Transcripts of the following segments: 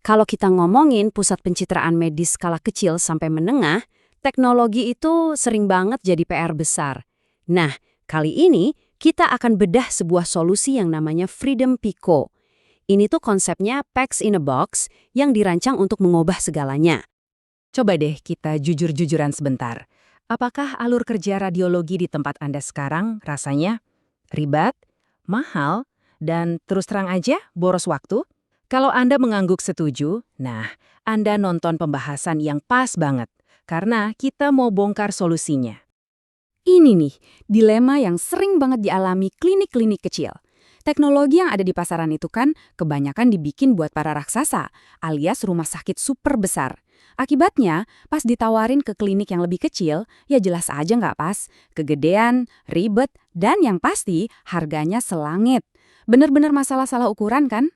Kalau kita ngomongin pusat pencitraan medis skala kecil sampai menengah, teknologi itu sering banget jadi PR besar. Nah, kali ini kita akan bedah sebuah solusi yang namanya Freedom Pico. Ini tuh konsepnya PACS in a box yang dirancang untuk mengubah segalanya. Coba deh kita jujur-jujuran sebentar. Apakah alur kerja radiologi di tempat Anda sekarang rasanya ribet, mahal, dan terus terang aja boros waktu? Kalau Anda mengangguk setuju, nah, Anda nonton pembahasan yang pas banget. Karena kita mau bongkar solusinya. Ini nih, dilema yang sering banget dialami klinik-klinik kecil. Teknologi yang ada di pasaran itu kan kebanyakan dibikin buat para raksasa, alias rumah sakit super besar. Akibatnya, pas ditawarin ke klinik yang lebih kecil, ya jelas aja nggak pas. Kegedean, ribet, dan yang pasti harganya selangit. Bener-bener masalah salah ukuran kan?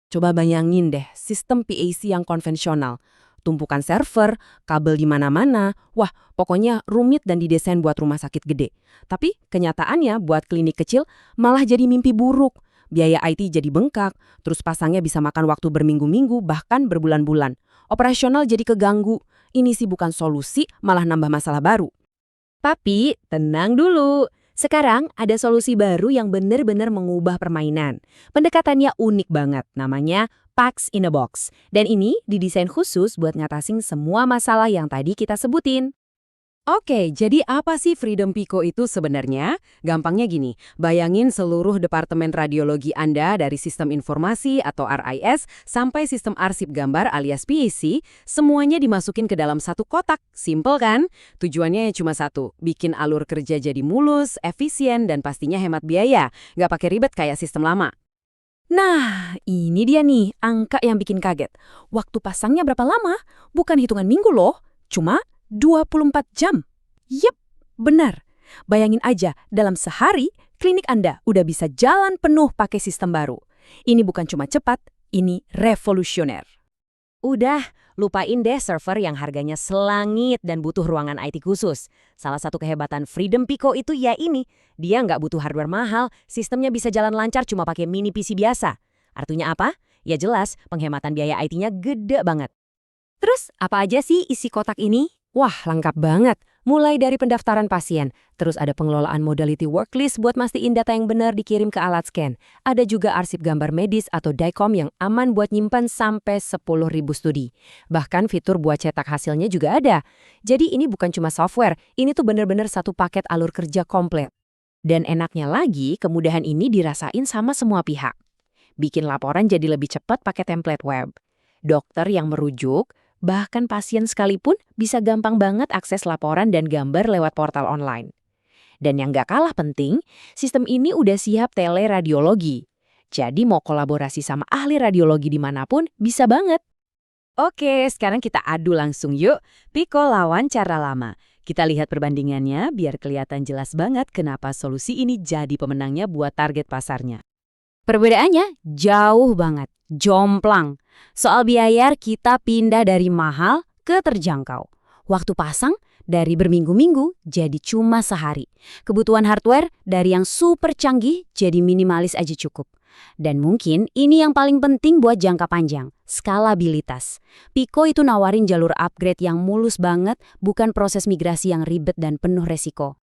Coba bayangin deh, sistem PAC yang konvensional. Tumpukan server, kabel di mana-mana, wah pokoknya rumit dan didesain buat rumah sakit gede. Tapi kenyataannya buat klinik kecil malah jadi mimpi buruk. Biaya IT jadi bengkak, terus pasangnya bisa makan waktu berminggu-minggu bahkan berbulan-bulan. Operasional jadi keganggu. Ini sih bukan solusi, malah nambah masalah baru. Tapi tenang dulu. Sekarang ada solusi baru yang benar-benar mengubah permainan. Pendekatannya unik banget, namanya PACS in a Box. Dan ini didesain khusus buat ngatasin semua masalah yang tadi kita sebutin. Oke, jadi apa sih Freedom Pico itu sebenarnya? Gampangnya gini, bayangin seluruh departemen radiologi Anda dari sistem informasi atau RIS sampai sistem arsip gambar alias PAC, semuanya dimasukin ke dalam satu kotak. Simple kan? Tujuannya cuma satu, bikin alur kerja jadi mulus, efisien, dan pastinya hemat biaya. Nggak pakai ribet kayak sistem lama. Nah, ini dia nih angka yang bikin kaget. Waktu pasangnya berapa lama? Bukan hitungan minggu loh, cuma 24 jam. Yep, benar. Bayangin aja, dalam sehari, klinik Anda udah bisa jalan penuh pakai sistem baru. Ini bukan cuma cepat, ini revolusioner. Udah, lupain deh server yang harganya selangit dan butuh ruangan IT khusus. Salah satu kehebatan Freedom Pico itu ya ini, dia nggak butuh hardware mahal, sistemnya bisa jalan lancar cuma pakai mini PC biasa. Artinya apa? Ya jelas, penghematan biaya IT-nya gede banget. Terus, apa aja sih isi kotak ini? Wah, lengkap banget. Mulai dari pendaftaran pasien, terus ada pengelolaan modality worklist buat mastiin data yang benar dikirim ke alat scan. Ada juga arsip gambar medis atau DICOM yang aman buat nyimpan sampai 10.000 studi. Bahkan fitur buat cetak hasilnya juga ada. Jadi ini bukan cuma software, ini tuh bener-bener satu paket alur kerja komplit. Dan enaknya lagi, kemudahan ini dirasain sama semua pihak. Bikin laporan jadi lebih cepat pakai template web. Dokter yang merujuk, bahkan pasien sekalipun bisa gampang banget akses laporan dan gambar lewat portal online. Dan yang gak kalah penting, sistem ini udah siap teleradiologi. Jadi mau kolaborasi sama ahli radiologi dimanapun bisa banget. Oke, sekarang kita adu langsung yuk. Pico lawan cara lama. Kita lihat perbandingannya biar kelihatan jelas banget kenapa solusi ini jadi pemenangnya buat target pasarnya. Perbedaannya jauh banget, jomplang. Soal biaya kita pindah dari mahal ke terjangkau. Waktu pasang dari berminggu-minggu jadi cuma sehari. Kebutuhan hardware dari yang super canggih jadi minimalis aja cukup. Dan mungkin ini yang paling penting buat jangka panjang, skalabilitas. Pico itu nawarin jalur upgrade yang mulus banget, bukan proses migrasi yang ribet dan penuh resiko.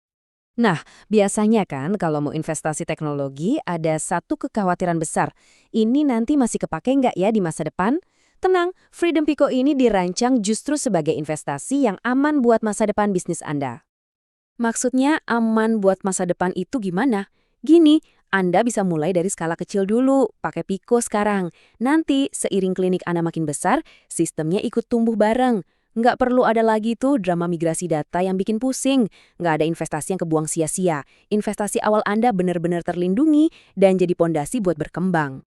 Nah, biasanya kan kalau mau investasi teknologi ada satu kekhawatiran besar. Ini nanti masih kepake nggak ya di masa depan? Tenang, Freedom Pico ini dirancang justru sebagai investasi yang aman buat masa depan bisnis Anda. Maksudnya aman buat masa depan itu gimana? Gini, Anda bisa mulai dari skala kecil dulu, pakai Pico sekarang. Nanti seiring klinik Anda makin besar, sistemnya ikut tumbuh bareng. Nggak perlu ada lagi tuh drama migrasi data yang bikin pusing. Nggak ada investasi yang kebuang sia-sia. Investasi awal Anda benar-benar terlindungi dan jadi pondasi buat berkembang.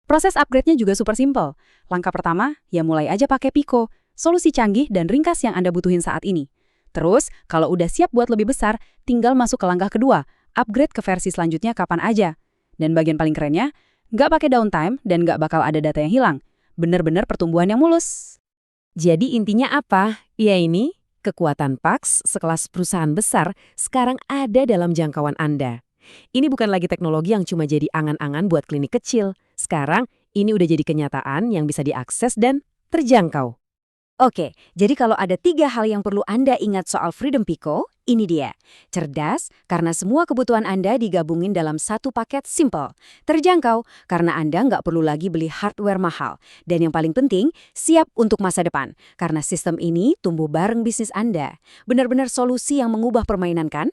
Proses upgrade-nya juga super simple. Langkah pertama, ya mulai aja pakai Pico. Solusi canggih dan ringkas yang Anda butuhin saat ini. Terus, kalau udah siap buat lebih besar, tinggal masuk ke langkah kedua. Upgrade ke versi selanjutnya kapan aja. Dan bagian paling kerennya, nggak pakai downtime dan nggak bakal ada data yang hilang. Bener-bener pertumbuhan yang mulus. Jadi intinya apa? Ya ini, kekuatan PACS sekelas perusahaan besar sekarang ada dalam jangkauan Anda. Ini bukan lagi teknologi yang cuma jadi angan-angan buat klinik kecil. Sekarang Ini udah jadi kenyataan yang bisa diakses dan terjangkau. Oke, jadi kalau ada 3 hal yang perlu Anda ingat soal Freedom Pico, ini dia. Cerdas, karena semua kebutuhan Anda digabungin dalam satu paket simple. Terjangkau, karena Anda nggak perlu lagi beli hardware mahal. Dan yang paling penting, siap untuk masa depan. Karena sistem ini tumbuh bareng bisnis Anda. Benar-benar solusi yang mengubah permainan kan?